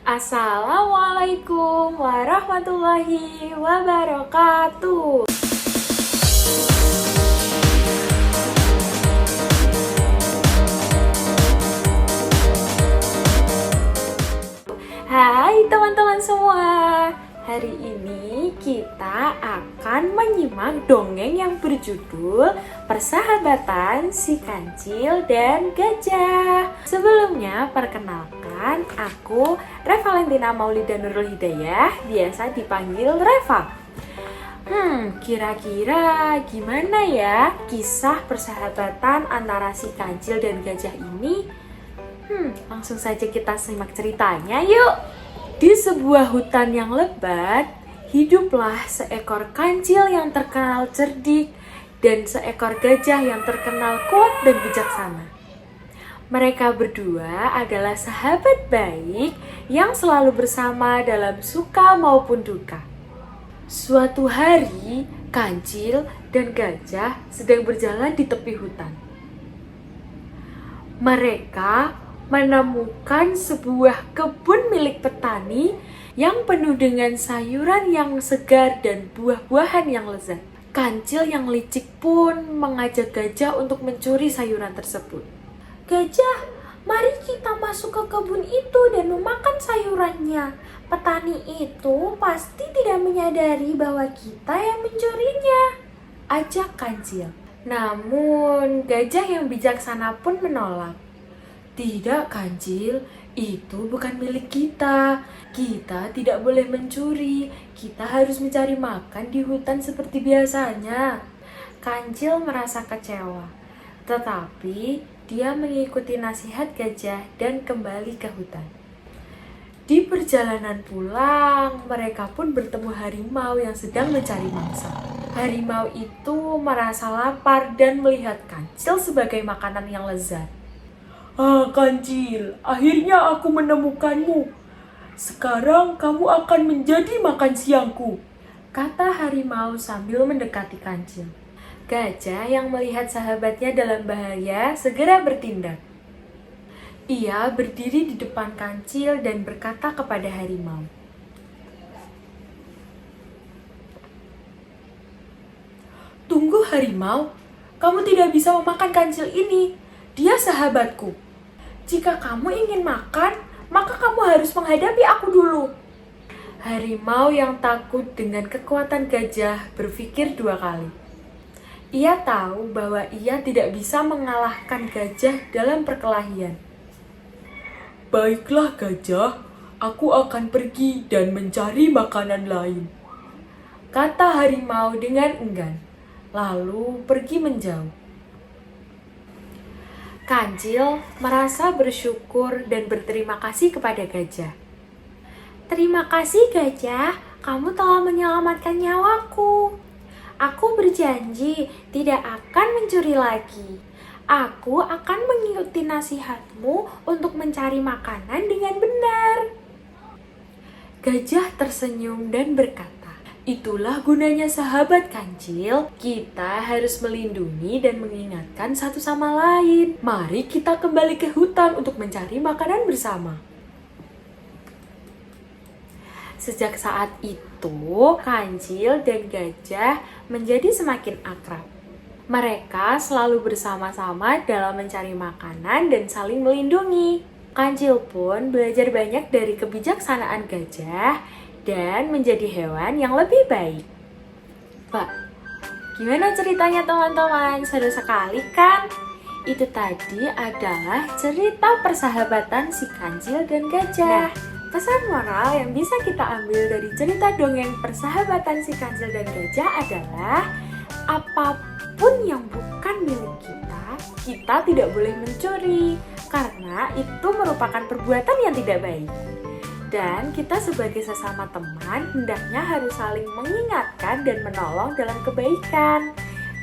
Assalamualaikum warahmatullahi wabarakatuh. Hai teman-teman semua. Hari ini kita akan menyimak dongeng yang berjudul Persahabatan si Kancil dan Gajah. Sebelumnya perkenalkan, aku Revalentina Maulida Nurul Hidayah, biasa dipanggil Reva. Kira-kira gimana ya kisah persahabatan antara si Kancil dan Gajah ini? Langsung saja kita simak ceritanya yuk. Di sebuah hutan yang lebat, hiduplah seekor kancil yang terkenal cerdik dan seekor gajah yang terkenal kuat dan bijaksana. Mereka berdua adalah sahabat baik yang selalu bersama dalam suka maupun duka. Suatu hari, kancil dan gajah sedang berjalan di tepi hutan. Mereka menemukan sebuah kebun milik petani yang penuh dengan sayuran yang segar dan buah-buahan yang lezat. Kancil yang licik pun mengajak gajah untuk mencuri sayuran tersebut. "Gajah, mari kita masuk ke kebun itu dan memakan sayurannya. Petani itu pasti tidak menyadari bahwa kita yang mencurinya," ajak kancil. Namun gajah yang bijaksana pun menolak. "Tidak, kancil, itu bukan milik kita. Kita tidak boleh mencuri. Kita harus mencari makan di hutan seperti biasanya." Kancil merasa kecewa, tetapi dia mengikuti nasihat gajah dan kembali ke hutan. Di perjalanan pulang, mereka pun bertemu harimau yang sedang mencari mangsa. Harimau itu merasa lapar dan melihat kancil sebagai makanan yang lezat. "Kancil, akhirnya aku menemukanmu. Sekarang kamu akan menjadi makan siangku," kata harimau sambil mendekati kancil. Gajah yang melihat sahabatnya dalam bahaya segera bertindak. Ia berdiri di depan kancil dan berkata kepada harimau, "Tunggu harimau, kamu tidak bisa memakan kancil ini. Dia sahabatku. Jika kamu ingin makan, maka kamu harus menghadapi aku dulu." Harimau yang takut dengan kekuatan gajah berpikir dua kali. Ia tahu bahwa ia tidak bisa mengalahkan gajah dalam perkelahian. "Baiklah gajah, aku akan pergi dan mencari makanan lain," kata harimau dengan enggan, lalu pergi menjauh. Kancil merasa bersyukur dan berterima kasih kepada gajah. "Terima kasih gajah, kamu telah menyelamatkan nyawaku. Aku berjanji tidak akan mencuri lagi. Aku akan mengikuti nasihatmu untuk mencari makanan dengan benar." Gajah tersenyum dan berkata, "Itulah gunanya sahabat kancil. Kita harus melindungi dan mengingatkan satu sama lain. Mari kita kembali ke hutan untuk mencari makanan bersama." Sejak saat itu, kancil dan gajah menjadi semakin akrab. Mereka selalu bersama-sama dalam mencari makanan dan saling melindungi. Kancil pun belajar banyak dari kebijaksanaan gajah dan menjadi hewan yang lebih baik. Pak, gimana ceritanya teman-teman? Seru sekali kan? Itu tadi adalah cerita persahabatan si kancil dan gajah. Pesan moral yang bisa kita ambil dari cerita dongeng persahabatan si kancil dan gajah adalah apapun yang bukan milik kita tidak boleh mencuri, karena itu merupakan perbuatan yang tidak baik. Dan kita sebagai sesama teman hendaknya harus saling mengingatkan dan menolong dalam kebaikan.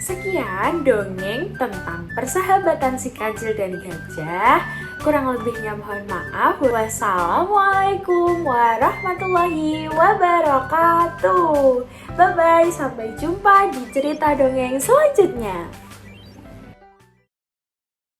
Sekian dongeng tentang persahabatan si kancil dan gajah. Kurang lebihnya mohon maaf. Wassalamualaikum warahmatullahi wabarakatuh. Bye-bye, sampai jumpa di cerita dongeng selanjutnya.